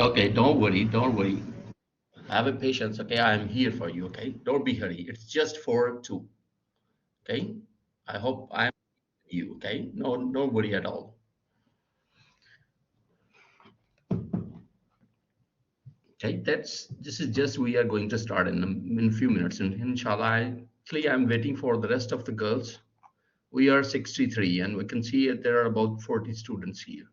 Okay, don't worry, don't worry. Have a patience, okay? I'm here for you, okay? Don't be hurry. It's just for two, okay? I hope I'm with you, okay? No, don't worry at all. Okay, this is just we are going to start in a few minutes, and inshallah, actually, I'm waiting for the rest of the girls. We are 63, and we can see that there are about 40 students here.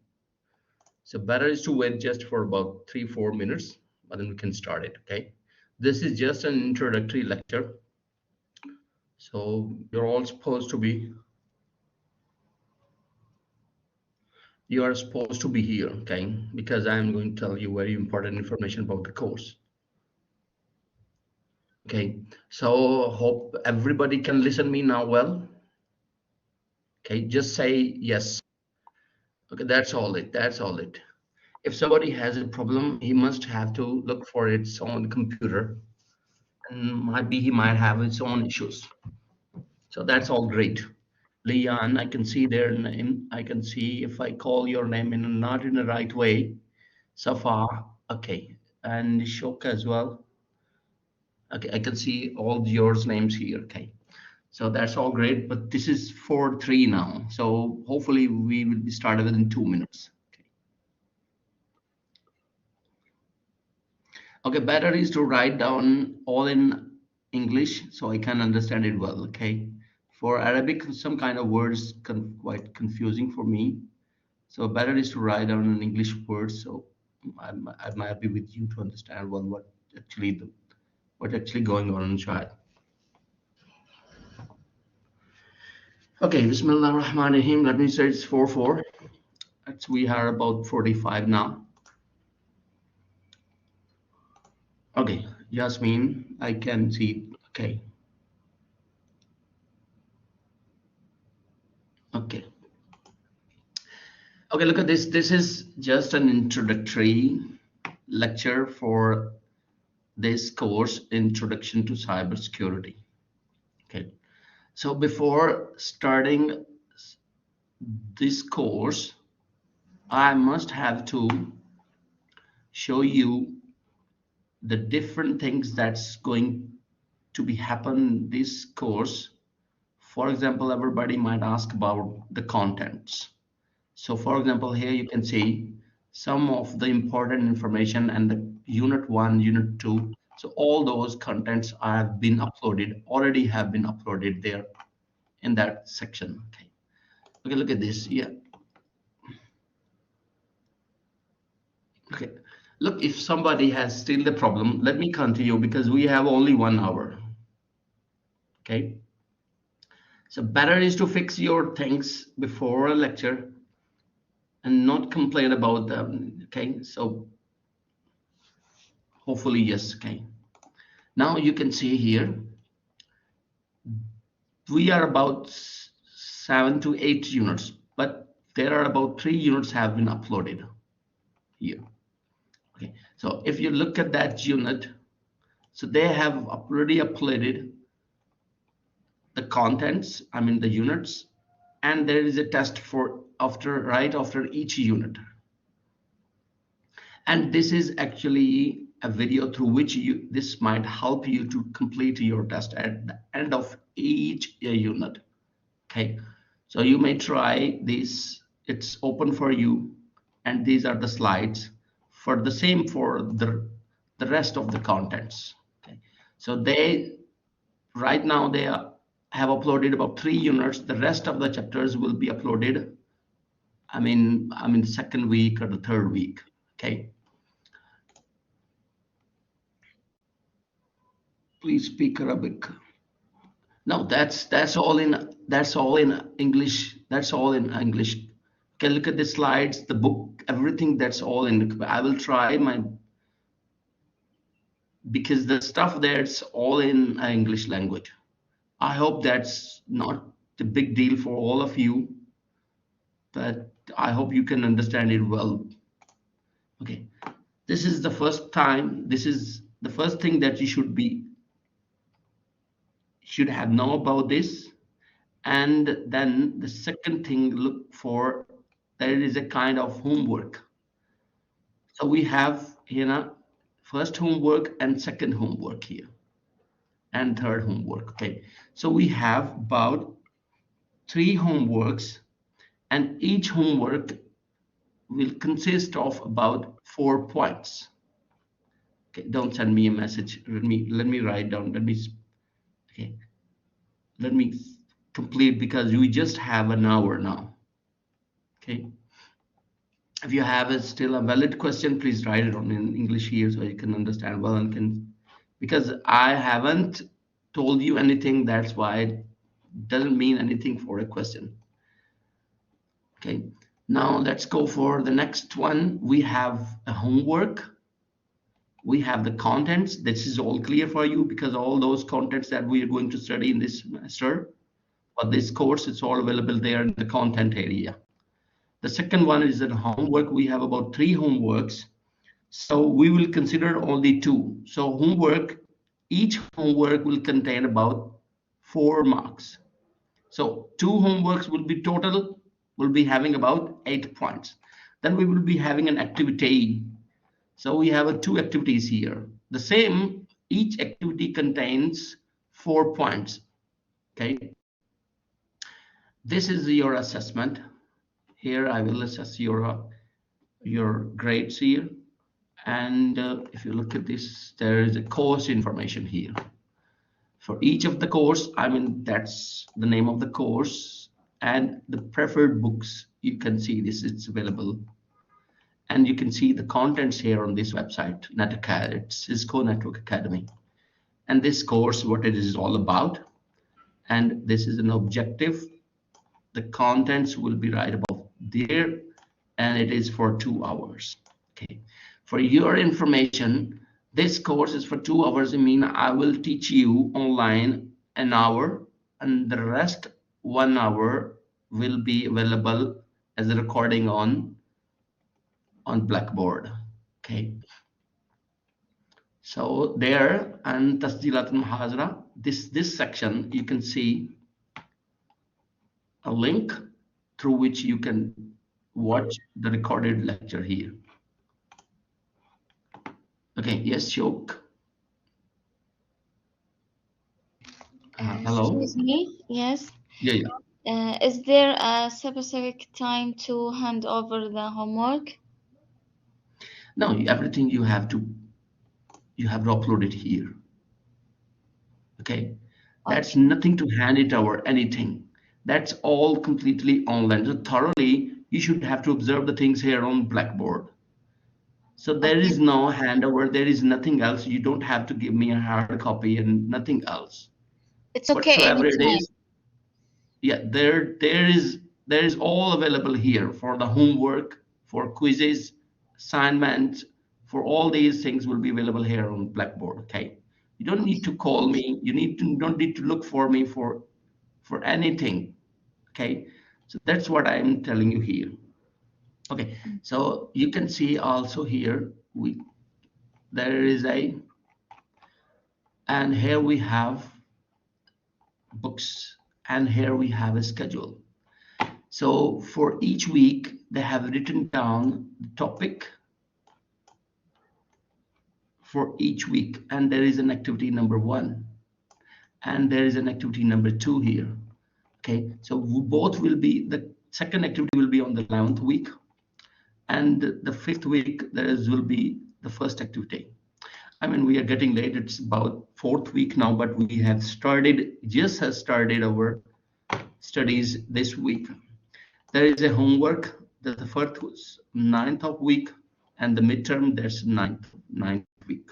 So better is to wait just for about 3 4 minutes, but then we can start it. Okay, this is just an introductory lecture, so you are supposed to be here, okay? Because I am going to tell you very important information about the course. Okay, so hope everybody can listen me now well. Okay, just say yes. Okay, that's all it. That's all it. If somebody has a problem, he must have to look for its own computer, and he might have its own issues. So that's all great. Leon, I can see their name. I can see if I call your name in not in the right way. Safa, okay, and Shok as well. Okay, I can see all yours names here. Okay, so that's all great. But this is 4-3 now. So hopefully we will be started within 2 minutes. Okay, better is to write down all in English so I can understand it well. Okay, for Arabic, some kind of words quite confusing for me. So better is to write down an English word. So I'm happy with you to understand well what actually going on inside. Okay, Bismillah ar-Rahman ar-Rahim. Let me say it's 4-4. We are about 45 now. Okay, Yasmin, I can see. Okay, okay. Okay, look at this. This is just an introductory lecture for this course, Introduction to Cybersecurity. Okay, so before starting this course, I must have to show you the different things that's going to be happen in this course. For example, everybody might ask about the contents. So for example, here you can see some of the important information and the unit 1, unit 2. So all those contents already have been uploaded there in that section. Okay. Okay, look at this. Yeah. Okay. Look, if somebody has still the problem, let me continue because we have only 1 hour. Okay. So better is to fix your things before a lecture and not complain about them. Okay. So hopefully, yes. Okay. Now you can see here, we are about 7 to 8 units, but there are about 3 units have been uploaded here. Okay. So if you look at that unit, so they have already uploaded the contents, I mean the units, and there is a test for right after each unit. And this is actually a video through which this might help you to complete your test at the end of each unit. Okay, so you may try this. It's open for you, and these are the slides for the same for the rest of the contents. Okay, so they right now have uploaded about 3 units. The rest of the chapters will be uploaded. I mean, the second week or the third week. Okay. Please speak Arabic. No, that's all in English. That's all in English. Okay, look at the slides, the book, everything. That's all in. I will try my because the stuff there's all in English language. I hope that's not a big deal for all of you, but I hope you can understand it well. Okay, this is the first time. This is the first thing that you should have know about this. And then the second thing, look for there is a kind of homework. So we have first homework and second homework here, and third homework. Okay, so we have about 3 homeworks, and each homework will consist of about 4 points. Okay, don't send me a message. Let me write down. Okay, let me complete, because we just have an hour now. Okay, if you have still a valid question, please write it on in English here so you can understand well, and can, because I haven't told you anything, that's why it doesn't mean anything for a question. Okay, now let's go for the next one. We have a homework, we have the contents. This is all clear for you, because all those contents that we are going to study in this semester for this course, it's all available there in the content area. The second one is that homework. We have about 3 homeworks, so we will consider only 2. So homework, each homework will contain about 4 marks. So 2 homeworks will be total, will be having about 8 points. Then we will be having an activity. So we have 2 activities here. The same, each activity contains 4 points. Okay. This is your assessment. Here I will assess your grades here. And if you look at this, there is a course information here. For each of the course, I mean, that's the name of the course and the preferred books. You can see this, it's available. And you can see the contents here on this website, it's Cisco Network Academy. And this course, what it is all about. And this is an objective. The contents will be right above there, and it is for 2 hours. Okay. For your information, this course is for 2 hours. I mean, I will teach you online an hour, and the rest 1 hour will be available as a recording on Blackboard. Okay. So there, and Tasjilat Muhazara, this section, you can see a link through which you can watch the recorded lecture here. Okay, yes, Shok. Hello. Excuse me. Yes. Yeah. Is there a specific time to hand over the homework? No, everything you have to upload it here. Okay, that's nothing to hand it over, anything. That's all completely online. So thoroughly, you should have to observe the things here on Blackboard. So there is no handover. There is nothing else. You don't have to give me a hard copy and nothing else. It's okay. Whatsoever it is, yeah, there is all available here for the homework, for quizzes, assignments, for all these things will be available here on Blackboard. Okay, you don't need to call me. Don't need to look for me for anything. Okay, so that's what I'm telling you here. Okay, so you can see also here there is and here we have books, and here we have a schedule. So for each week, they have written down the topic for each week, and there is an activity number 1, and there is an activity number 2 here. Okay, so both will be, the second activity will be on the 11th week, and the 5th week will be the first activity. I mean, we are getting late. It's about 4th week now, but we have just started our studies this week. There is a homework. The first was 9th of week, and the midterm, there's 9th week,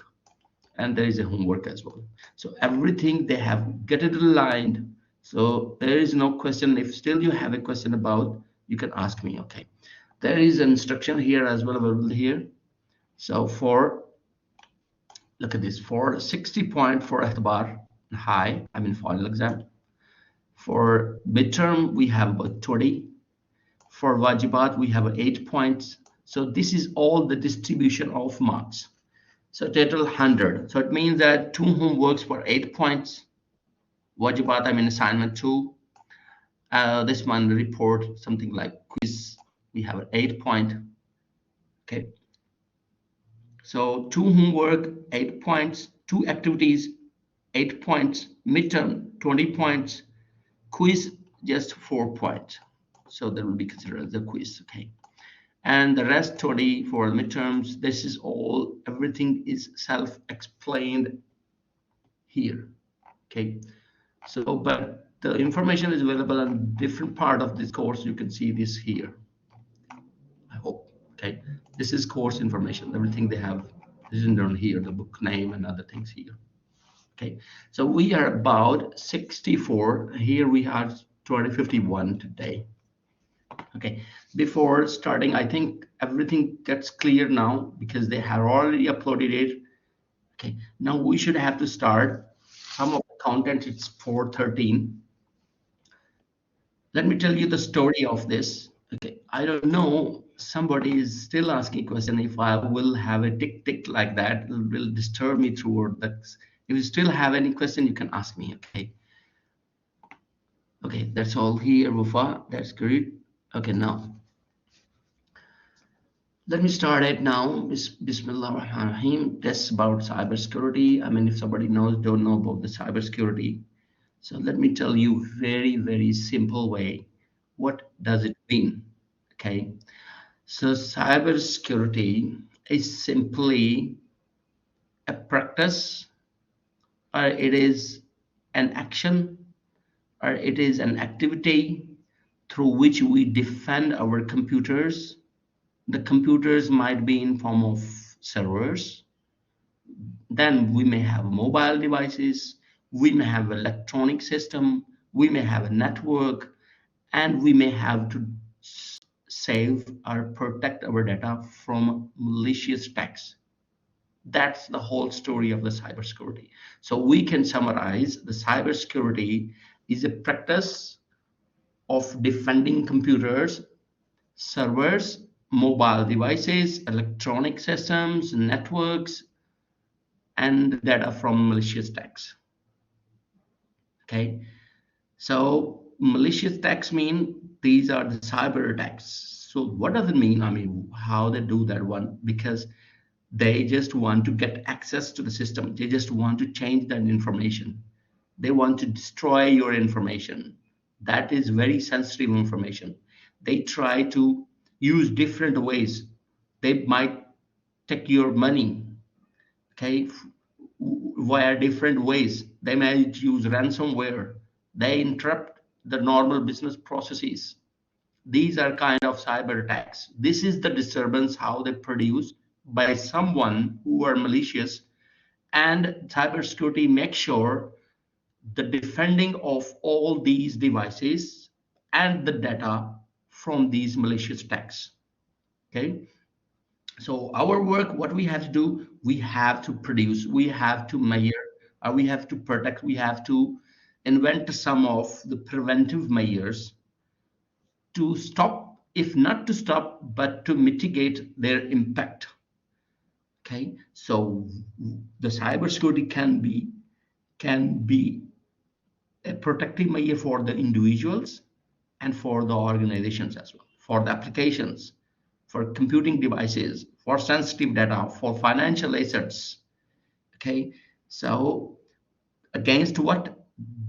and there is a homework as well. So everything they have get it aligned. So there is no question. If still you have a question about, you can ask me. Okay, there is an instruction here as well available here. So look at this, for 60 point for Akhbar high, I mean final exam. For midterm, we have about 20. For Wajibat, we have 8 points. So this is all the distribution of marks. So total 100. So it means that 2 homeworks for 8 points. Wajibat, I mean assignment 2. This one report, something like quiz, we have an 8 point. Okay. So 2 homework, 8 points, 2 activities, 8 points, midterm, 20 points, quiz, just 4 points. So that will be considered as a quiz, okay? And the rest 20 for midterms. This is all, everything is self-explained here, okay? So, but the information is available on different part of this course. You can see this here, I hope, okay? This is course information, everything they have written down here, the book name and other things here. Okay, so we are about 64. Here we are 251 today. Okay, before starting, I think everything gets clear now because they have already uploaded it. Okay, now we should have to start. Some of the content, it's 413. Let me tell you the story of this. Okay, I don't know. Somebody is still asking question. If I will have a tick tick like that, it will disturb me throughout. That if you still have any question, you can ask me. Okay. Okay, that's all here, Wufa. That's great. Okay, now let me start it now. Bismillah ar-Rahman ar-Rahim. That's about cybersecurity. I mean, if somebody don't know about the cybersecurity, so let me tell you very, very simple way. What does it mean? Okay. So cybersecurity is simply a practice, or it is an action, or it is an activity through which we defend our computers. The computers might be in form of servers. Then we may have mobile devices, we may have electronic system, we may have a network, and we may have to save or protect our data from malicious attacks. That's the whole story of the cybersecurity. So we can summarize the cybersecurity is a practice of defending computers, servers, mobile devices, electronic systems, networks, and data from malicious attacks. Okay, so malicious attacks mean these are the cyber attacks. So what does it mean? I mean, how they do that one? Because they just want to get access to the system. They just want to change that information. They want to destroy your information. That is very sensitive information. They try to use different ways. They might take your money, okay, via different ways. They might use ransomware. They interrupt the normal business processes. These are kind of cyber attacks. This is the disturbance how they produce by someone who are malicious, and cybersecurity makes sure the defending of all these devices and the data from these malicious attacks. Okay, so our work, what we have to do, we have to produce, we have to measure, we have to protect, we have to invent some of the preventive measures to stop, if not to stop, but to mitigate their impact. Okay, so the cybersecurity can be a protective measure for the individuals and for the organizations as well, for the applications, for computing devices, for sensitive data, for financial assets. Okay, so against what?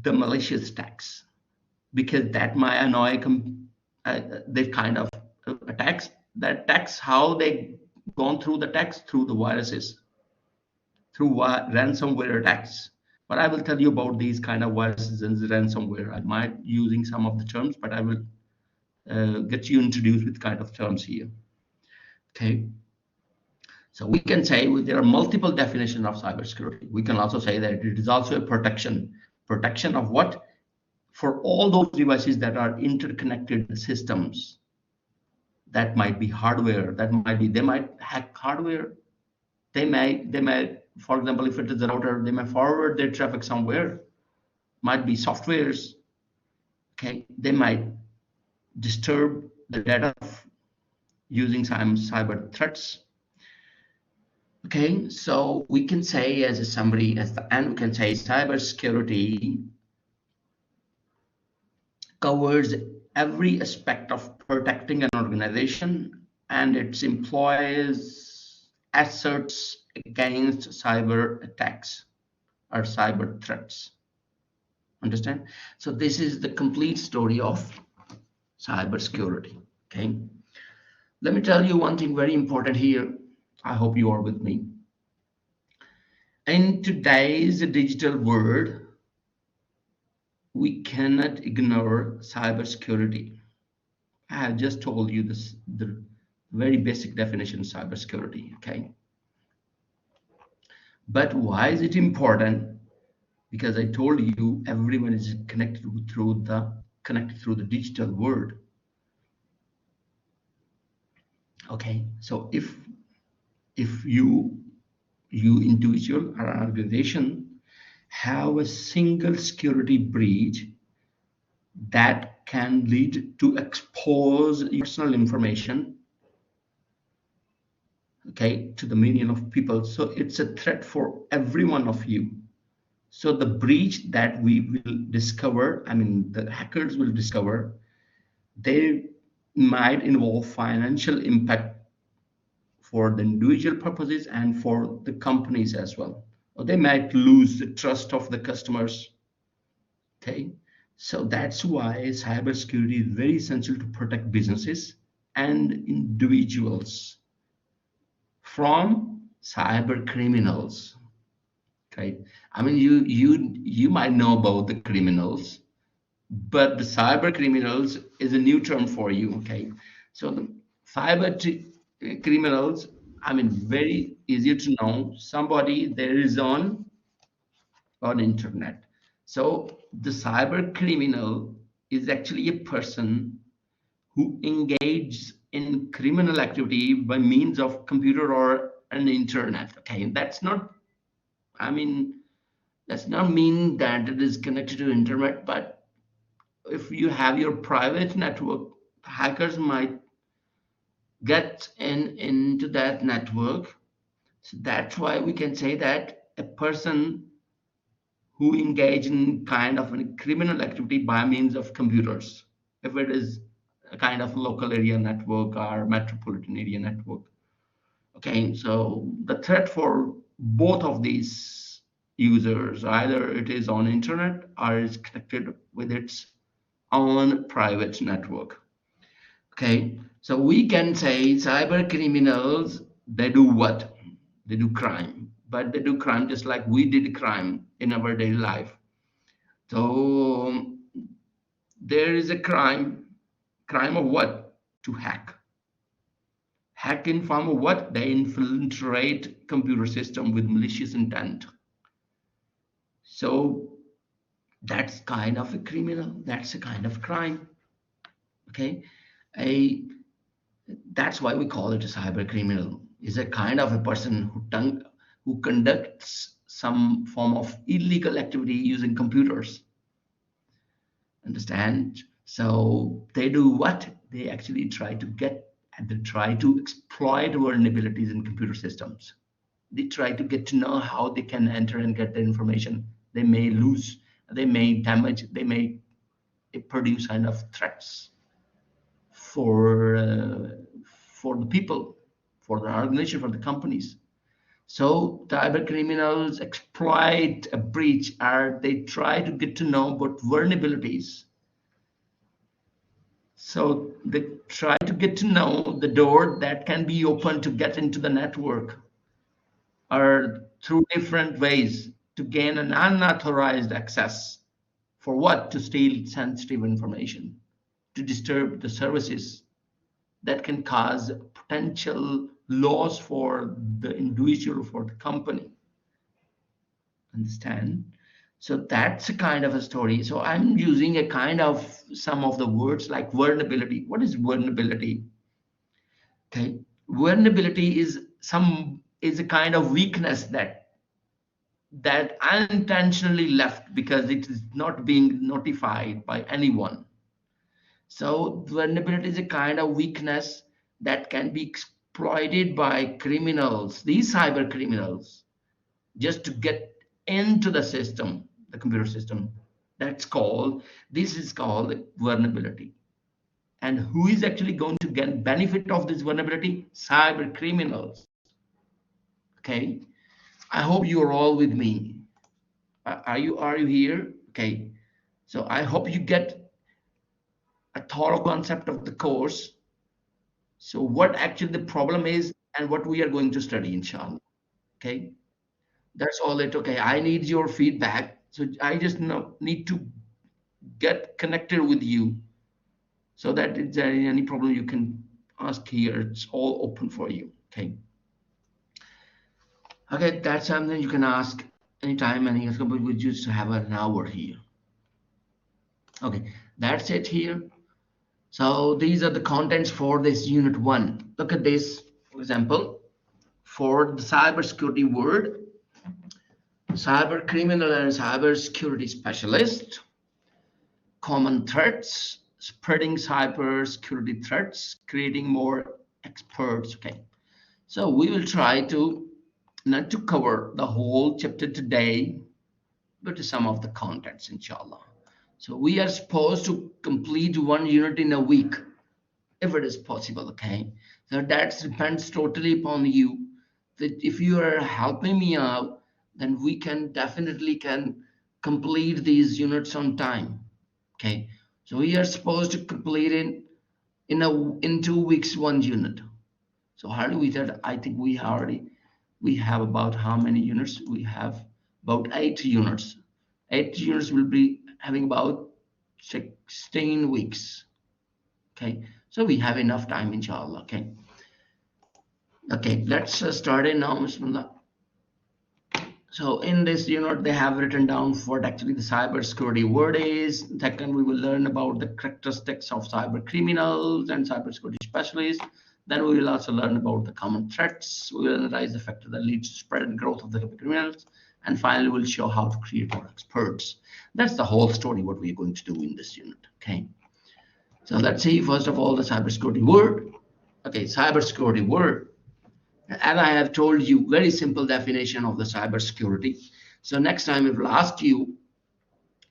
The malicious attacks, because that might annoy the kind of attacks. That attacks, how they gone through the attacks, through the viruses, through ransomware attacks. But I will tell you about these kind of viruses and ransomware. I might using some of the terms, but I will get you introduced with kind of terms here. Okay, so we can say there are multiple definitions of cybersecurity. We can also say that it is also a protection. Protection of what? For all those devices that are interconnected systems. That might be hardware. That might be, they might hack hardware. They may, for example, if it is a router, they may forward their traffic somewhere. Might be softwares. Okay, they might disturb the data using some cyber threats. Okay, so we can say as a summary, as the end, we can say cybersecurity covers every aspect of protecting an organization and its employees asserts against cyber attacks or cyber threats. Understand? So this is the complete story of cyber security. Okay. Let me tell you one thing very important here. I hope you are with me. In today's digital world, we cannot ignore cybersecurity. I have just told you this, the very basic definition of cybersecurity. Okay. But why is it important? Because I told you everyone is connected through the digital world. Okay. So if you individual or an organization have a single security breach that can lead to expose personal information, okay, to the million of people, so it's a threat for every one of you. So the breach that we will discover, I mean the hackers will discover, they might involve financial impact for the individual purposes and for the companies as well. Or they might lose the trust of the customers. Okay, so that's why cybersecurity is very essential to protect businesses and individuals from cyber criminals. Okay, I mean you might know about the criminals, but the cyber criminals is a new term for you. Okay, so the criminals, I mean, very easy to know. Somebody there is on internet. So the cyber criminal is actually a person who engages in criminal activity by means of computer or an internet. Okay, that's not, I mean, that's not mean that it is connected to internet, but if you have your private network, hackers might get into that network. So that's why we can say that a person who engage in kind of a criminal activity by means of computers, if it is a kind of local area network or metropolitan area network. Okay, so the threat for both of these users, either it is on internet or is connected with its own private network. Okay, so we can say cyber criminals, they do what? They do crime, but they do crime just like we did crime in our daily life. So there is a crime of what? To hack. Hack in form of what? They infiltrate computer system with malicious intent. So that's kind of a criminal. That's a kind of crime. Okay, a that's why we call it a cyber criminal. Is a kind of a person who conducts some form of illegal activity using computers. Understand? So they do what? They actually try to exploit vulnerabilities in computer systems. They try to get to know how they can enter and get the information. They may lose, they may damage, they may produce kind of threats for for the people, for the organization, for the companies. So cyber criminals exploit a breach, or they try to get to know about vulnerabilities. So they try to get to know the door that can be opened to get into the network, or through different ways to gain an unauthorized access. For what? To steal sensitive information, to disturb the services that can cause potential loss for the individual, for the company. Understand? So that's a kind of a story. So I'm using a kind of some of the words like vulnerability. What is vulnerability? Okay, vulnerability is a kind of weakness that unintentionally left because it is not being notified by anyone. So vulnerability is a kind of weakness that can be exploited by criminals, these cyber criminals, just to get into the system, the computer system. This is called vulnerability. And who is actually going to get benefit of this vulnerability? Cyber criminals. Okay, I hope you're all with me. Are you here? Okay, so I hope you get a thorough concept of the course. So what actually the problem is and what we are going to study, inshallah. Okay, that's all it. Okay, I need your feedback. So I just need to get connected with you so that if there is any problem you can ask here. It's all open for you. Okay. Okay, that's something you can ask anytime, and we just have an hour here. Okay, that's it here. So these are the contents for this unit one. Look at this, for example, for the cybersecurity word, cyber criminal and cyber security specialist, common threats, spreading cyber security threats, creating more experts. Okay, so we will try to not to cover the whole chapter today, but some of the contents, inshallah. So we are supposed to complete one unit in a week, if it is possible. Okay, so that depends totally upon you. That if you are helping me out, then we can definitely can complete these units on time. Okay, so we are supposed to complete in 2 weeks one unit. So how do we that? I think we have about how many units? We have about 8 units. 8 units will be having about 16 weeks. Okay, so we have enough time, inshallah. Okay, okay, let's start it now, Bismillah. So in this unit, they have written down what actually the cybersecurity word is. Second, we will learn about the characteristics of cyber criminals and cybersecurity specialists. Then we will also learn about the common threats. We will analyze the factor that leads to spread and growth of the criminals. And finally, we'll show how to create more experts. That's the whole story, what we're going to do in this unit. Okay. So let's see, first of all, the cybersecurity word. Okay, cybersecurity word. As I have told you, very simple definition of the cybersecurity. So next time, if I'll ask you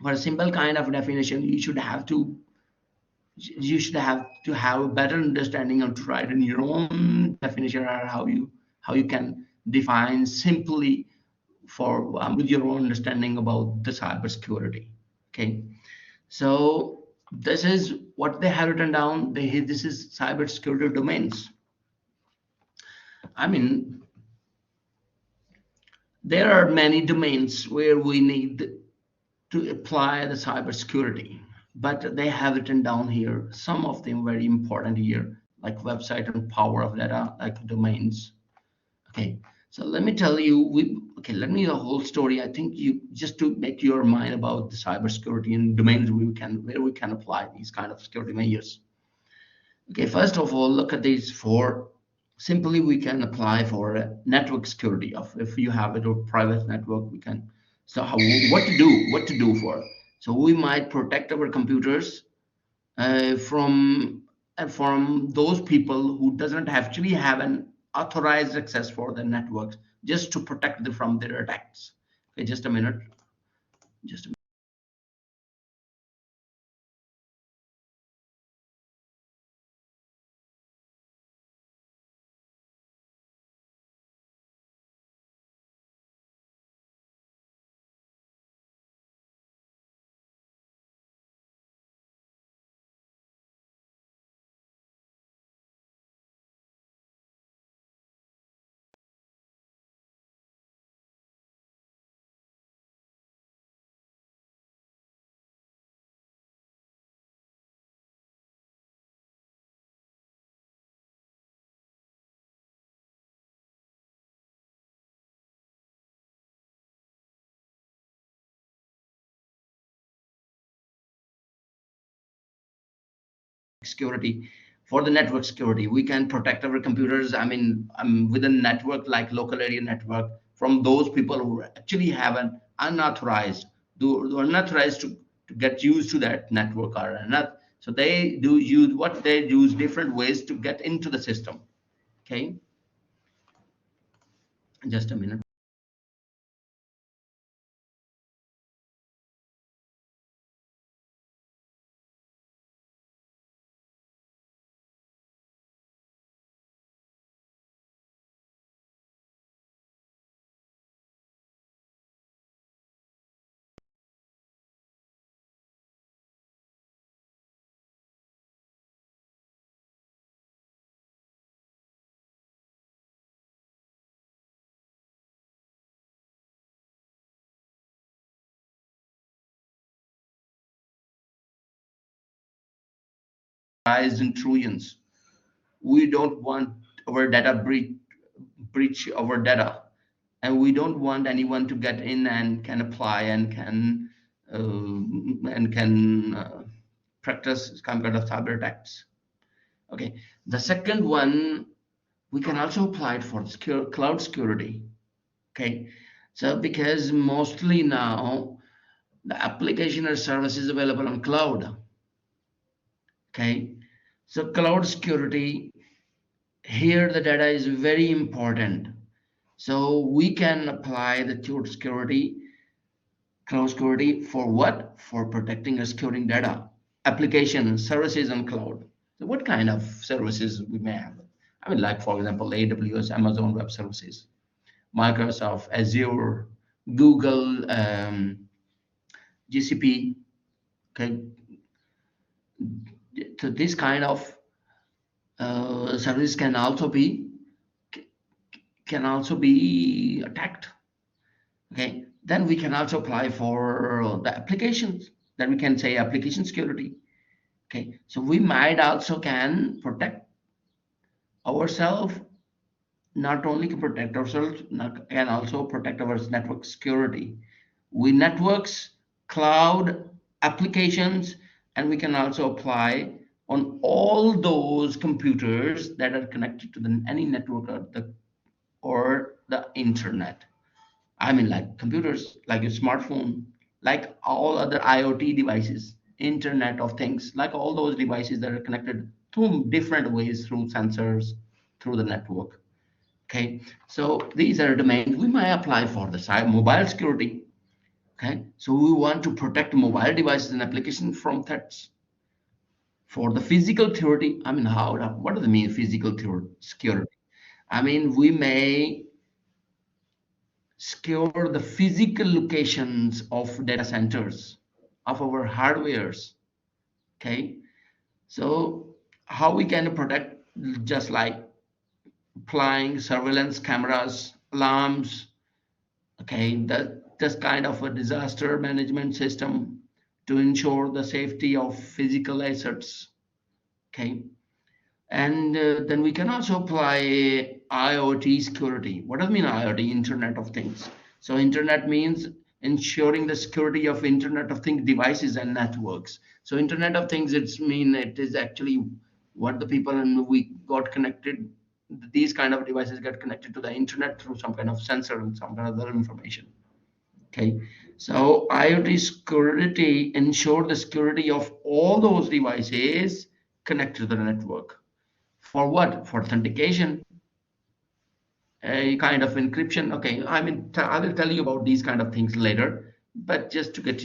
for a simple kind of definition, you should have a better understanding of to write in your own definition, or how you can define simply for with your own understanding about the cybersecurity. Okay, so this is what they have written down. This is cybersecurity domains. I mean, there are many domains where we need to apply the cybersecurity, but they have written down here some of them very important here, like website and power of data, like domains. Okay, so let me tell you, let me the whole story. I think you just to make your mind about the cybersecurity and domains where we can apply these kind of security measures. Okay, first of all, look at these four. Simply, we can apply for network security. Of if you have a private network, we can. So how, what to do? What to do for? So we might protect our computers from those people who doesn't actually have an authorized access for the networks, just to protect them from their attacks. Okay, just a minute. Just a security for the network security. We can protect our computers. I mean, within network, like local area network, from those people who actually have an unauthorized, do unauthorized to get used to that network or not. So they do use what they use different ways to get into the system. Okay, just a minute. unauthorized intrusions. We don't want our data breach our data, and we don't want anyone to get in and can apply and can practice some kind of cyber attacks. Okay, the second one, we can also apply it for cloud security. Okay, so because mostly now the application or service is available on cloud. Okay, so cloud security, here the data is very important. So we can apply the cloud security for what? For protecting or securing data, application services on cloud. So what kind of services we may have? I mean, like for example, AWS, Amazon Web Services, Microsoft Azure, Google, GCP. Okay, so this kind of service can also be attacked. Okay, then we can also apply for the applications. Then we can say application security. Okay, so we might also can protect ourselves. Not only can protect ourselves, can also protect our network security. We networks, cloud, applications, and we can also apply on all those computers that are connected to any network or the internet. I mean, like computers, like your smartphone, like all other IoT devices, Internet of Things, like all those devices that are connected through different ways, through sensors, through the network. Okay, so these are domains we might apply for the mobile security. Okay, so we want to protect mobile devices and applications from threats. For the physical security, I mean, what does it mean, physical security? I mean, we may secure the physical locations of data centers, of our hardwares. Okay, so how we can protect, just like applying surveillance cameras, alarms. Okay, that's kind of a disaster management system to ensure the safety of physical assets. Okay, and then we can also apply IoT security. What does it mean, IoT? Internet of Things. So Internet means ensuring the security of Internet of Things devices and networks. So Internet of Things, it is actually what the people and we got connected. These kind of devices get connected to the internet through some kind of sensor and some kind of other information. Okay, so IoT security ensure the security of all those devices connected to the network. For what? For authentication, a kind of encryption. Okay, I mean, I will tell you about these kind of things later, but just to get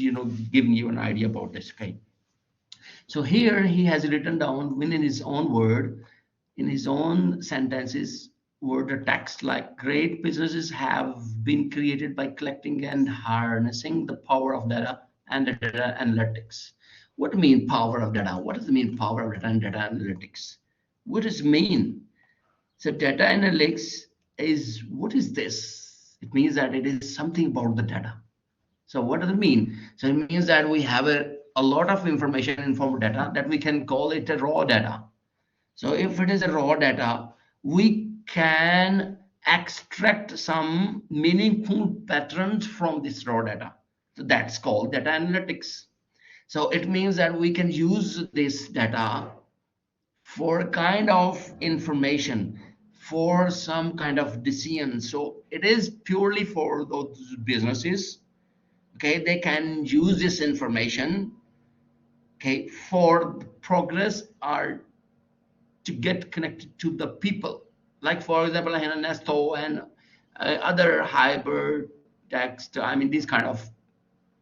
giving you an idea about this. Okay, so here he has written down in his own word, in his own sentences, word or text, like great businesses have been created by collecting and harnessing the power of data and data analytics. What do you mean power of data? What does it mean power of data and data analytics? What does it mean? So data analytics is, what is this? It means that it is something about the data. So what does it mean? So it means that we have a lot of information in form of data that we can call it a raw data. So if it is a raw data, we can extract some meaningful patterns from this raw data. So that's called data analytics. So it means that we can use this data for a kind of information, for some kind of decision. So it is purely for those businesses. Okay, they can use this information, okay, for progress or to get connected to the people. Like for example, Nesto and other hyper text, I mean, these kind of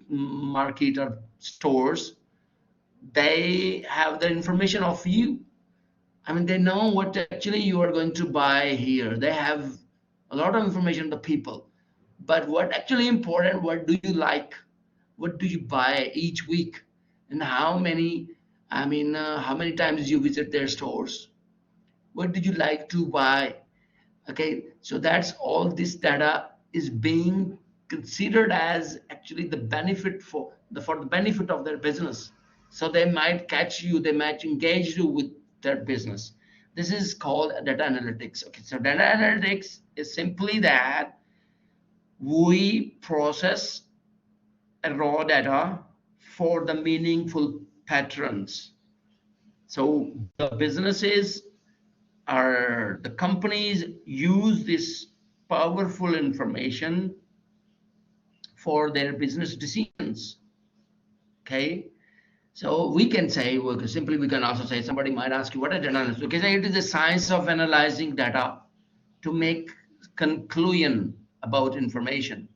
market or stores, they have the information of you. I mean, they know what actually you are going to buy here. They have a lot of information, the people. But what actually important, what do you like? What do you buy each week? And how many times you visit their stores? What do you like to buy? Okay, so that's all this data is being considered as actually the benefit for the benefit of their business. So they might catch you, they might engage you with their business. This is called data analytics. Okay, so data analytics is simply that we process raw data for the meaningful patterns. So the businesses or the companies use this powerful information for their business decisions. Okay, so we can say, well, simply we can also say, somebody might ask you, what is data analysis? Okay, so it is the science of analyzing data to make conclusion about information.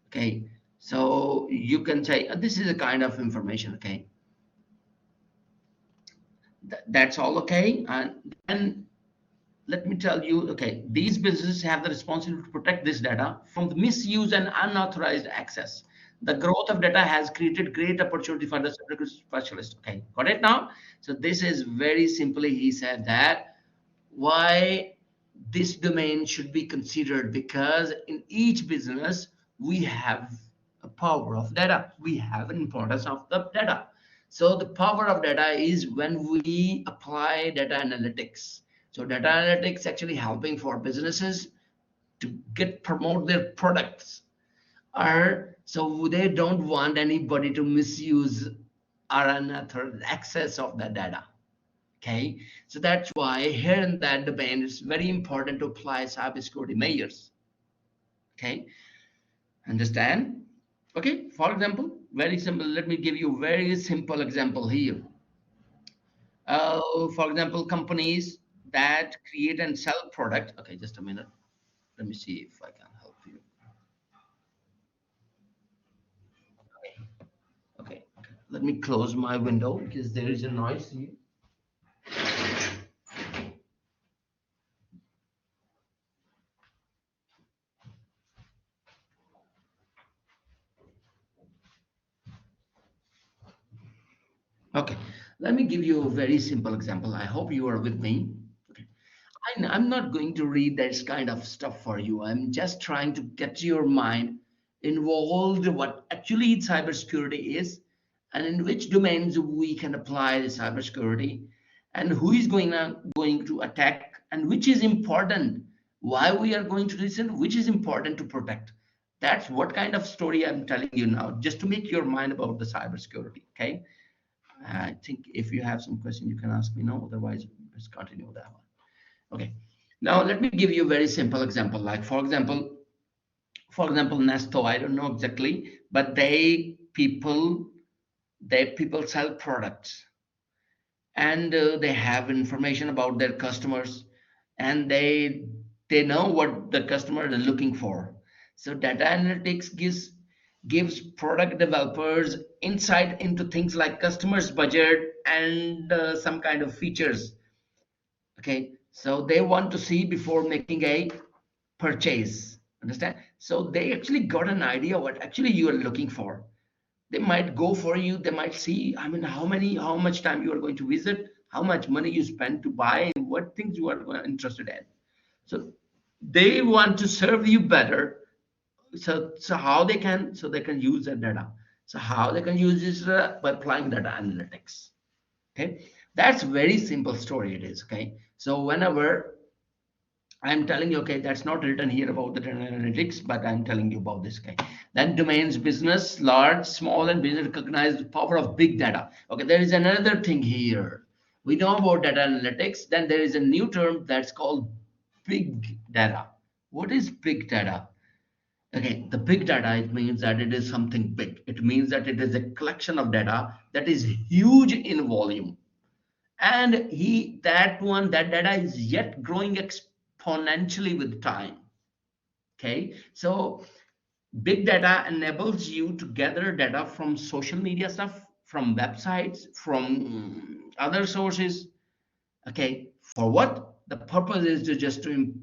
Okay, so you can say, this is a kind of information. Okay, that's all. Okay, and let me tell you, okay, these businesses have the responsibility to protect this data from the misuse and unauthorized access. The growth of data has created great opportunity for the subject specialist. Okay, got it now? So this is very simply, he said that why this domain should be considered, because in each business we have a power of data, we have an importance of the data. So the power of data is when we apply data analytics. So data analytics actually helping for businesses to get promote their products, or so they don't want anybody to misuse or unauthorized access of the data. Okay, so that's why here in that domain it's very important to apply cybersecurity measures. Okay, understand? Okay, for example, very simple. Let me give you a very simple example here. For example, companies that create and sell product. Okay, just a minute. Let me see if I can help you. Okay, okay. Let me close my window because there is a noise here. Okay, let me give you a very simple example. I hope you are with me. Okay. I'm not going to read this kind of stuff for you. I'm just trying to get your mind involved what actually cybersecurity is and in which domains we can apply the cybersecurity and who is going to attack and which is important, why we are going to listen, which is important to protect. That's what kind of story I'm telling you now, just to make your mind about the cybersecurity. Okay. I think if you have some question, you can ask me now. Otherwise, let's continue that one. Okay. Now let me give you a very simple example. Like for example, Nesto. I don't know exactly, but they people sell products, and they have information about their customers, and they know what the customers are looking for. So data analytics gives product developers insight into things like customers budget and some kind of features. Okay, so they want to see before making a purchase, understand? So they actually got an idea what actually you are looking for. They might go for you, they might see, I mean, how much time you are going to visit, how much money you spend to buy, and what things you are interested in. So they want to serve you better. So how they can, so they can use that data. So how they can use this by applying data analytics. Okay, that's very simple story it is. Okay, so whenever I'm telling you, okay, that's not written here about the data analytics, but I'm telling you about this guy. Then domains, business, large, small, and business recognize the power of big data. Okay, there is another thing here. We know about data analytics. Then there is a new term that's called big data. What is big data? Okay, the big data, it means that it is something big. It means that it is a collection of data that is huge in volume, and that data is yet growing exponentially with time. Okay, so big data enables you to gather data from social media stuff, from websites, from other sources. Okay, for what? The purpose is to just to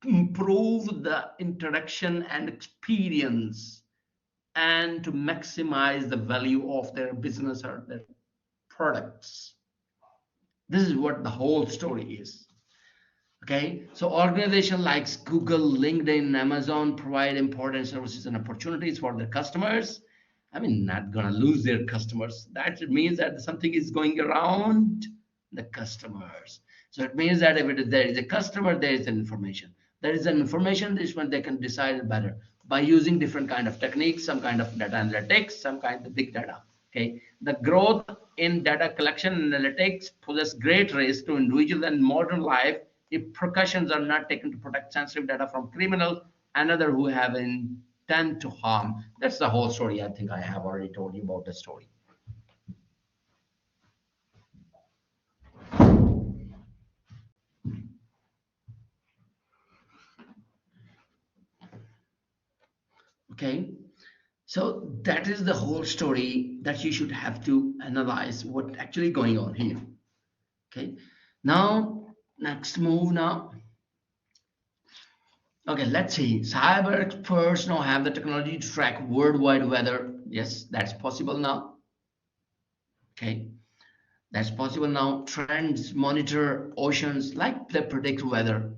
improve the interaction and experience and to maximize the value of their business or their products. This is what the whole story is. Okay, so organizations like Google, LinkedIn, Amazon provide important services and opportunities for their customers. I mean, not gonna lose their customers. That means that something is going around the customers. So it means that if there is a customer, there is an information. There is an information, this one they can decide better by using different kind of techniques, some kind of data analytics, some kind of big data. Okay, the growth in data collection and analytics poses great risk to individuals and modern life if precautions are not taken to protect sensitive data from criminals and other who have intent to harm. That's the whole story. I think I have already told you about the story. Okay, so that is the whole story that you should have to analyze what actually going on here. Okay, now next move now. Okay, let's see. Cyber experts now have the technology to track worldwide weather. Yes, that's possible now. Okay, that's possible now. Trends monitor oceans like they predict weather.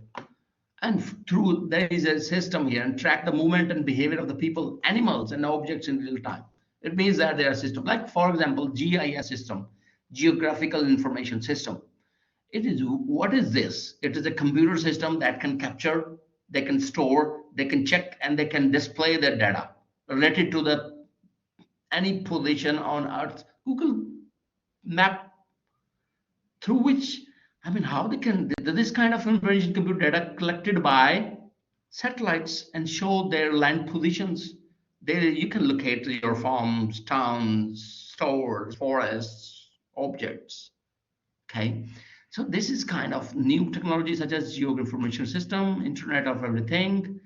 And through there is a system here and track the movement and behavior of the people, animals, and objects in real time. It means that there are systems like, for example, GIS system, geographical information system. It is what is this? It is a computer system that can capture, they can store, they can check, and they can display their data related to the any position on Earth. Google Map through which, I mean, how they can this kind of information computer data collected by satellites and show their land positions. There you can locate your farms, towns, stores, forests, objects. Okay, so this is kind of new technology such as geo information system, Internet of Everything.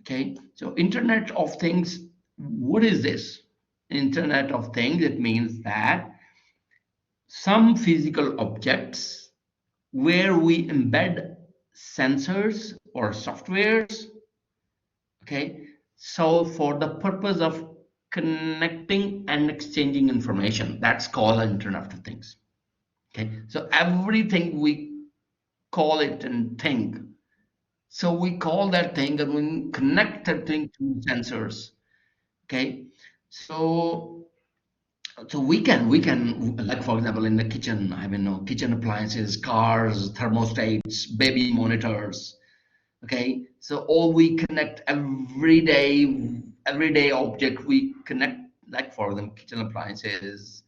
Okay, so Internet of Things. What is this? Internet of Things. It means that some physical objects where we embed sensors or softwares. Okay, so for the purpose of connecting and exchanging information, that's called Internet of Things. Okay, so everything we call it and think. So we call that thing and we connect that thing to sensors. Okay, so we can like for example in the kitchen, I mean no, kitchen appliances, cars, thermostats, baby monitors. Okay, so all we connect everyday object we connect, like for them kitchen appliances.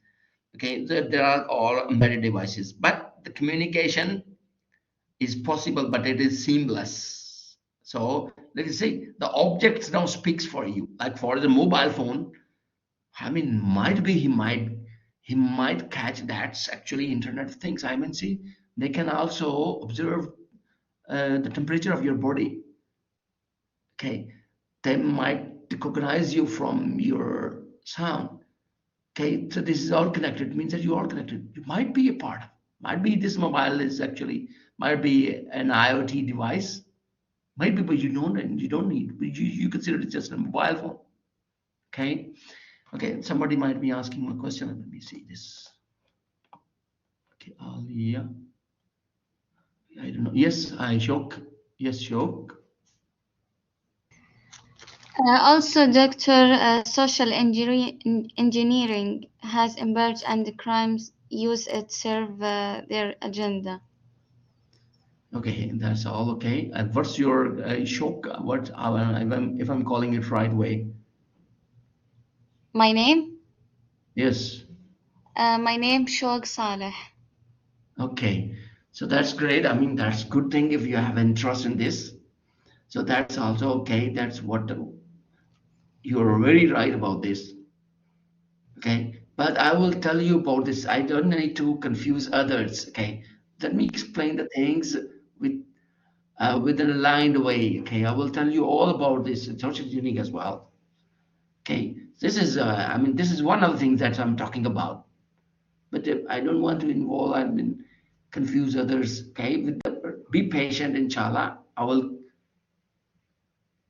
Okay, there are all embedded devices, but the communication is possible, but it is seamless. So let us say the object now speaks for you. Like for the mobile phone, I mean, might be he might catch that's actually Internet of Things. I mean, see, they can also observe the temperature of your body. Okay, they might recognize you from your sound. Okay, so this is all connected. It means that you are connected. You might be a part of. Might be this mobile is actually might be an IoT device. Might be, but you don't need. You consider it just a mobile phone. Okay. Okay. Somebody might be asking a question. Let me see this. Okay. Alia. I don't know. Yes, I Shok. Yes, Shok. Also, Dr. Social engineering has emerged and the crimes use it serve their agenda. Okay, that's all. Okay. And what's your Shok? What if I'm calling it right way? My name? Yes. My name Shog Saleh. Okay. So that's great. I mean, that's good thing if you have interest in this. So that's also okay. That's what you're very right about this. Okay. But I will tell you about this. I don't need to confuse others. Okay. Let me explain the things with with an aligned way. Okay. I will tell you all about this. It's also unique as well. Okay. This is I mean this is one of the things that I'm talking about. But I don't want to involve, I mean, confuse others. Okay. Be patient, inshallah. I will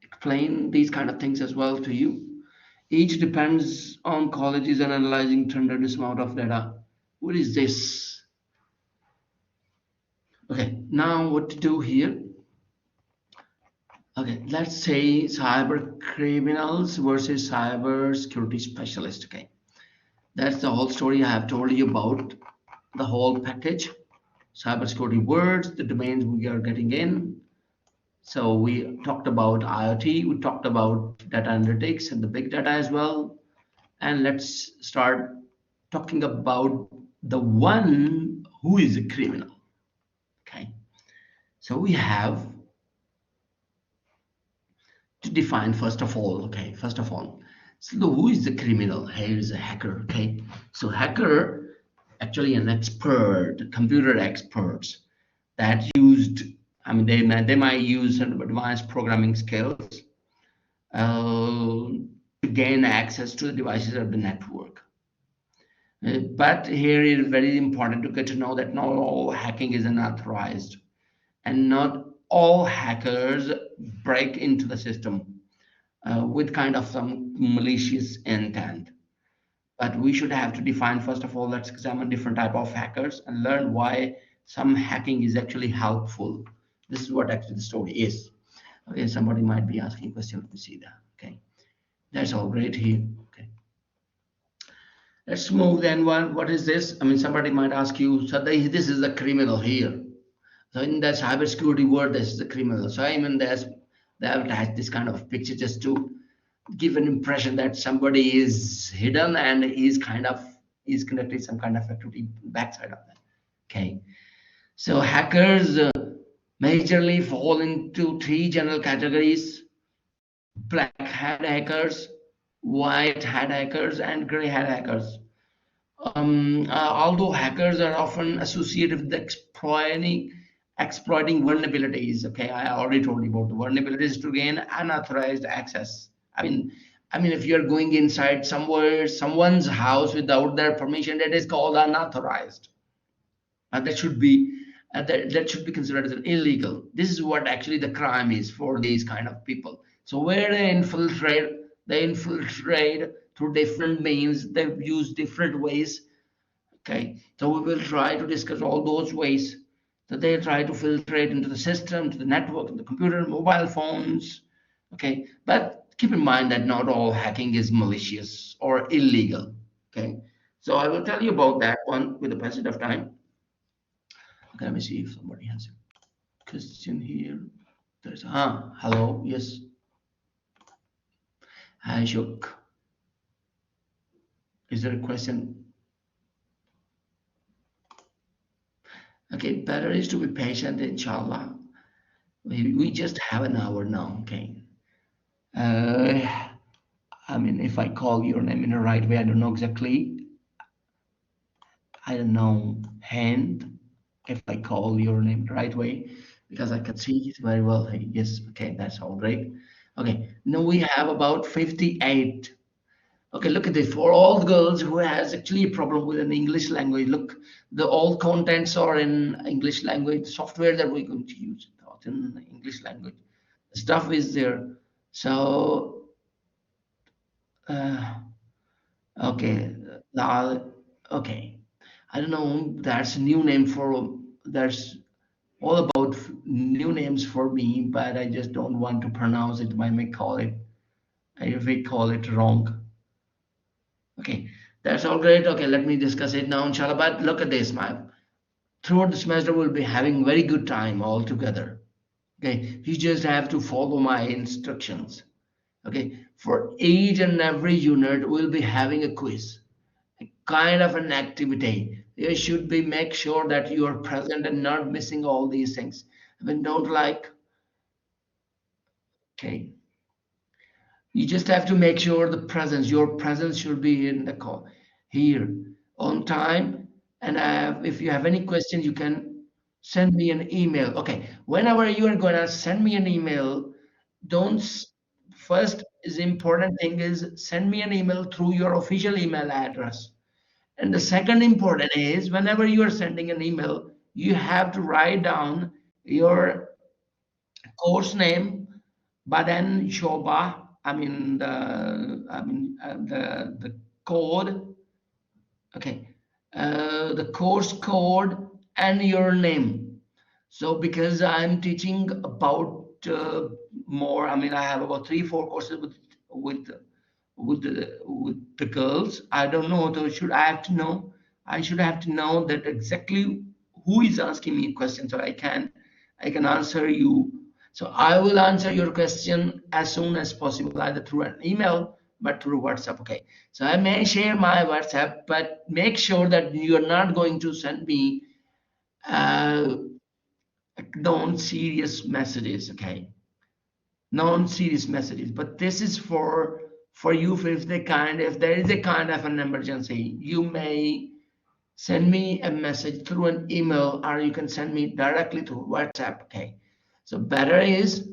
explain these kind of things as well to you. Each depends on colleges and analyzing tremendous amount of data. What is this? Okay, now what to do here? Okay, let's say cyber criminals versus cyber security specialist. Okay, that's the whole story I have told you about, the whole package. Cybersecurity words, the domains we are getting in. So we talked about IoT, we talked about data analytics and the big data as well. And let's start talking about the one who is a criminal. Okay. So we have to define first of all, okay, first of all, so who is the criminal? Here is a hacker, okay? So hacker, actually an expert, computer experts that used, I mean, they might use some advanced programming skills to gain access to the devices of the network. But here it is very important to get to know that not all hacking is unauthorized, and not all hackers break into the system with kind of some malicious intent. But we should have to define, first of all, let's examine different type of hackers and learn why some hacking is actually helpful. This is what actually the story is. Okay, somebody might be asking a question. Let me see that. Okay, that's all great here. Okay, let's move then. What is this? I mean, somebody might ask you, so this is a criminal here. So in that cybersecurity world, this is a criminal. So I mean, they have attached this kind of picture just to give an impression that somebody is hidden and he's conducting some kind of activity backside of that. Okay, so hackers majorly fall into three general categories: black hat hackers, white hat hackers, and gray hat hackers. Although hackers are often associated with exploiting vulnerabilities. Okay, I already told you about the vulnerabilities to gain unauthorized access. I mean, if you're going inside someone's house without their permission, that is called unauthorized. That should be considered as an illegal. This is what actually the crime is for these kind of people. So where they infiltrate through different means. They use different ways. Okay, so we will try to discuss all those ways that they try to filtrate into the system, to the network, to the computer, mobile phones. Okay, but keep in mind that not all hacking is malicious or illegal. Okay, so I will tell you about that one with the passage of time. Okay, let me see if somebody has a question here. There's hello, yes, hi Shuk. Is there a question? Okay, better is to be patient, inshallah. We just have an hour now. Okay. Uh, I mean, if I call your name in the right way, I don't know exactly. I don't know, hand, if I call your name the right way, because I can see it very well. Hey, yes, okay, that's all great. Okay, now we have about 58. Okay, look at this. For all the girls who has actually a problem with an English language, look, the all contents are in English language. The software that we're going to use not in English language. The stuff is there. So, uh, okay, okay. I don't know. That's a new name for. There's all about new names for me, but I just don't want to pronounce it. I may call it. I may call it wrong. Okay, that's all great. Okay, let me discuss it now, inshallah. But look at this, man. Throughout the semester, we'll be having very good time all together. Okay, you just have to follow my instructions. Okay, for each and every unit, we'll be having a quiz, a kind of an activity. You should be make sure that you are present and not missing all these things. I mean, don't like. Okay, you just have to make sure your presence should be in the call here on time. And if you have any questions, you can send me an email. Okay, whenever you are gonna send me an email, don't first is important thing is send me an email through your official email address. And the second important is whenever you are sending an email, you have to write down your course name, but then Shoba, the code, okay, the course code and your name. So because I'm teaching about more. I mean, I have about 3, 4 courses with with the girls. I don't know. So should I have to know? I should have to know that exactly who is asking me a question, so I can answer you. So I will answer your question as soon as possible, either through an email, but through WhatsApp. Okay. So I may share my WhatsApp, but make sure that you are not going to send me uh, non-serious messages. Okay, non-serious messages. But this is for you, if there is a kind of an emergency, you may send me a message through an email, or you can send me directly through WhatsApp. Okay, so better is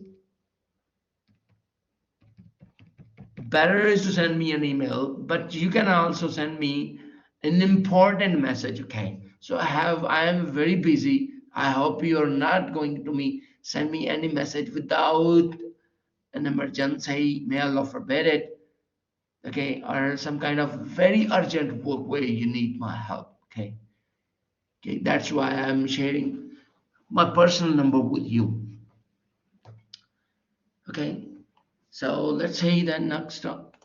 to send me an email, but you can also send me an important message. Okay, so I am very busy. I hope you are not going to send me any message without an emergency mail or forbid it. Okay, or some kind of very urgent work where you need my help. Okay, okay, that's why I'm sharing my personal number with you. Okay, so let's say then next up.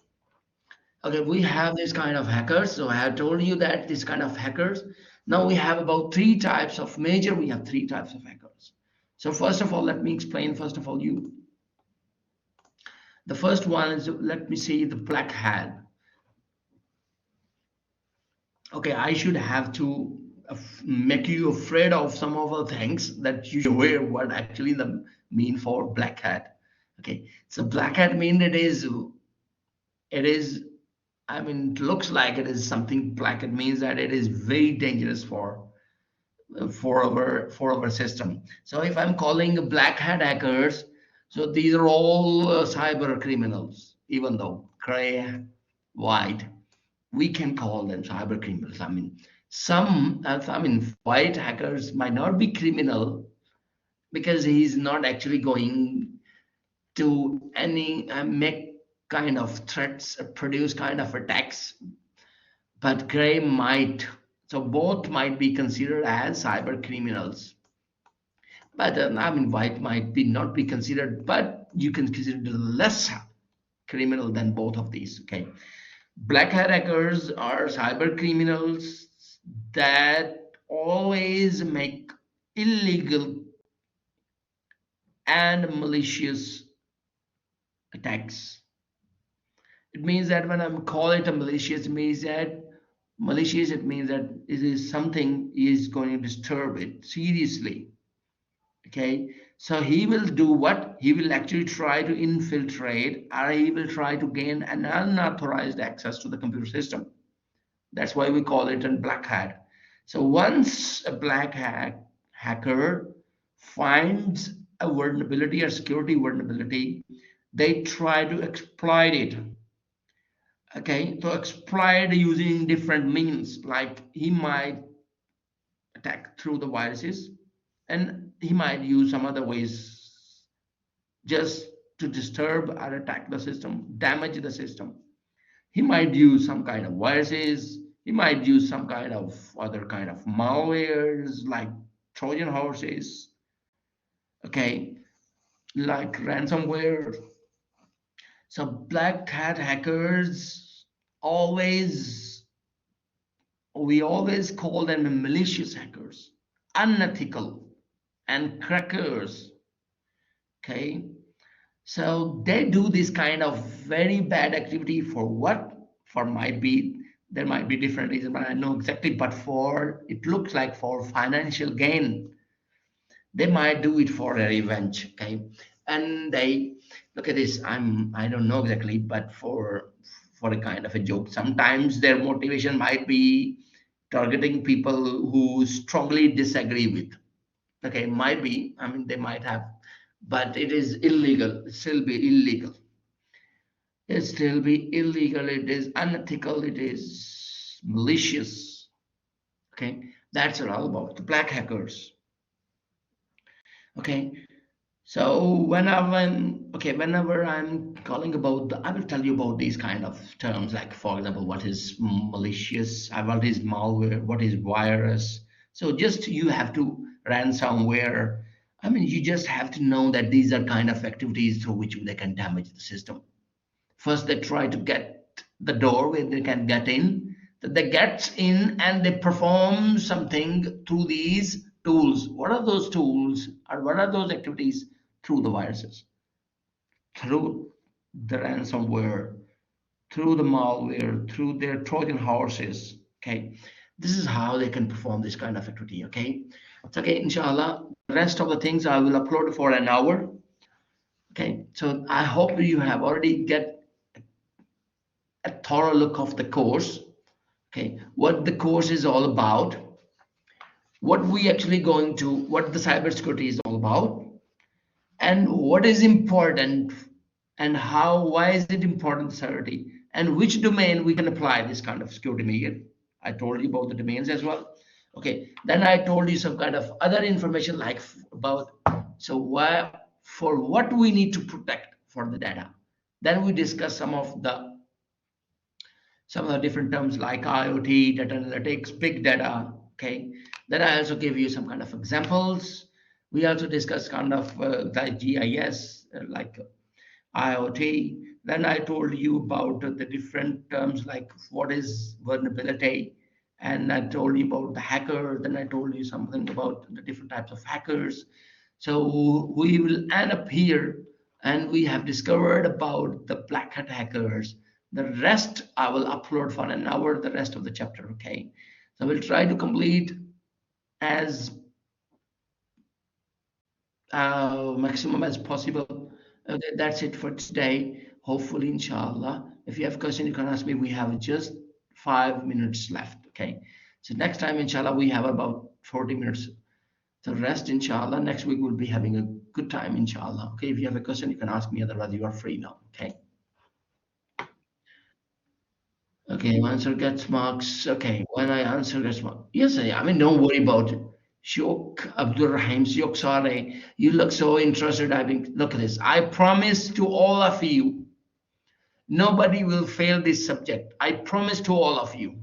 Okay, we have this kind of hackers. So I have told you that this kind of hackers. Now we have about we have three types of hackers. So first of all, let me explain. First of all, the first one is, let me see, the black hat. Okay, I should have to make you afraid of some of the things that you aware what actually the mean for black hat. Okay, so black hat mean it is, I mean, it looks like it is something black. It means that it is very dangerous for our system. So if I'm calling black hat hackers, so these are all cyber criminals, even though gray, white, we can call them cyber criminals. I mean, white hackers might not be criminal because he's not actually going to any make kind of threats, produce kind of attacks, but gray might. So both might be considered as cyber criminals. But white might be not be considered, but you can consider the less criminal than both of these. Okay, black hat hackers are cyber criminals that always make illegal and malicious attacks. It means that when I'm call it a malicious, it means that it is something is going to disturb it seriously. Okay, so he will do what? He will actually try to infiltrate, or he will try to gain an unauthorized access to the computer system. That's why we call it a black hat. So once a hacker finds a vulnerability or security vulnerability, they try to exploit it. Okay, to exploit using different means, like he might attack through the viruses, and he might use some other ways just to disturb or attack the system, damage the system. He might use some kind of viruses. He might use some kind of other kind of malwares like Trojan horses, okay, like ransomware. So black hat hackers always, we always call them malicious hackers, unethical, and crackers. Okay, so they do this kind of very bad activity for what? For might be there might be different reasons, but I know exactly. But for it looks like for financial gain, they might do it for a revenge. Okay, and they look at this. I don't know exactly, but for a kind of a joke. Sometimes their motivation might be targeting people who strongly disagree with. Okay, might be. I mean, they might have, but it is illegal. It still be illegal. It still be illegal. It is unethical. It is malicious. Okay, that's all about the black hackers. Okay, so whenever I'm calling about I will tell you about these kind of terms, like for example, what is malicious, what is malware, what is virus. So just you have to ransomware, I mean, you just have to know that these are kind of activities through which they can damage the system. First, they try to get the door where they can get in. That they get in and they perform something through these tools. What are those tools, or what are those activities? Through the viruses, through the ransomware, through the malware, through their Trojan horses. Okay, this is how they can perform this kind of activity. Okay, it's okay, inshallah. The rest of the things I will upload for an hour. Okay, so I hope you have already get a thorough look of the course. Okay, what the course is all about, what we actually going to, what the cybersecurity is all about, and what is important, and how, why is it important security, and which domain we can apply this kind of security measure. I told you about the domains as well. Okay, then I told you some kind of other information like about, so why, for what we need to protect for the data. Then we discuss some of the different terms like IoT, data analytics, big data. Okay, then I also give you some kind of examples. We also discuss kind of like GIS, like IoT. Then I told you about the different terms like what is vulnerability, and I told you about the hacker. Then I told you something about the different types of hackers. So we will end up here, and we have discovered about the black hat hackers. The rest I will upload for an hour, the rest of the chapter, okay? So we'll try to complete as maximum as possible. Okay, that's it for today. Hopefully, inshallah. If you have a question, you can ask me. We have just 5 minutes left, okay? So next time, inshallah, we have about 40 minutes. The rest, inshallah, next week we'll be having a good time, inshallah. Okay, if you have a question, you can ask me. Otherwise, you are free now, okay? Okay, answer gets marks. Okay, when I answer gets marks. Yes, I mean, don't worry about it. Shok Abdul Rahim, Shok Saleh, you look so interested. I mean, look at this. I promise to all of you, nobody will fail this subject. I promise to all of you.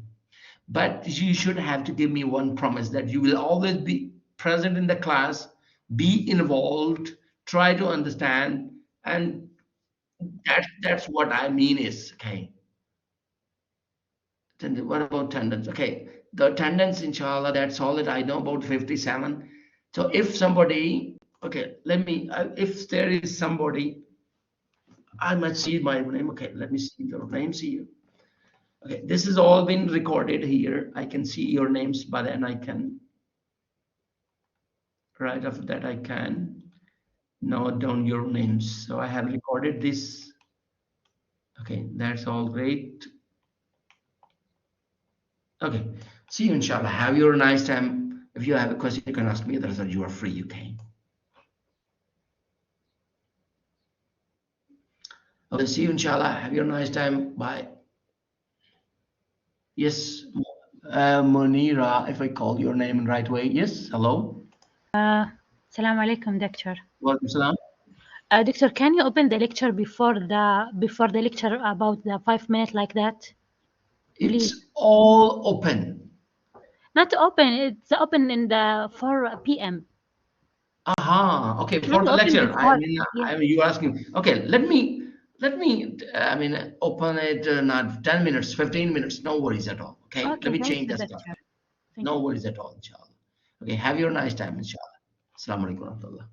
But you should have to give me one promise that you will always be present in the class, be involved, try to understand, and that's what I mean is okay. Then what about attendance? Okay, the attendance, inshallah, that's all that I know about 57. So if somebody, okay, let me, if there is somebody, I might see my name. Okay, let me see your names here. Okay, this has all been recorded here. I can see your names, but then I can, right after that, I can note down your names. So I have recorded this. Okay, that's all great. Okay, see you inshallah. Have your nice time. If you have a question, you can ask me. Otherwise, you are free. Okay. Okay, see you inshallah. Have your nice time. Bye. Yes, Monira, if I call your name in right way. Yes, hello. Assalamu alaikum, Doctor. Welcome, salam. Doctor, can you open the lecture before the lecture about the 5 minutes like that? Please. It's all open. Not open. It's open in the 4 p.m. Aha. Okay, for Not the open lecture. before. Yeah. I mean, you asking. Okay, let me. I mean, open it. Not 10 minutes, 15 minutes. No worries at all. Okay, let Okay, me thank change you, that stuff. Doctor. Thank No you. worries at all, inshallah. Okay, have your nice time, inshallah. Assalamu alaikum warahmatullah.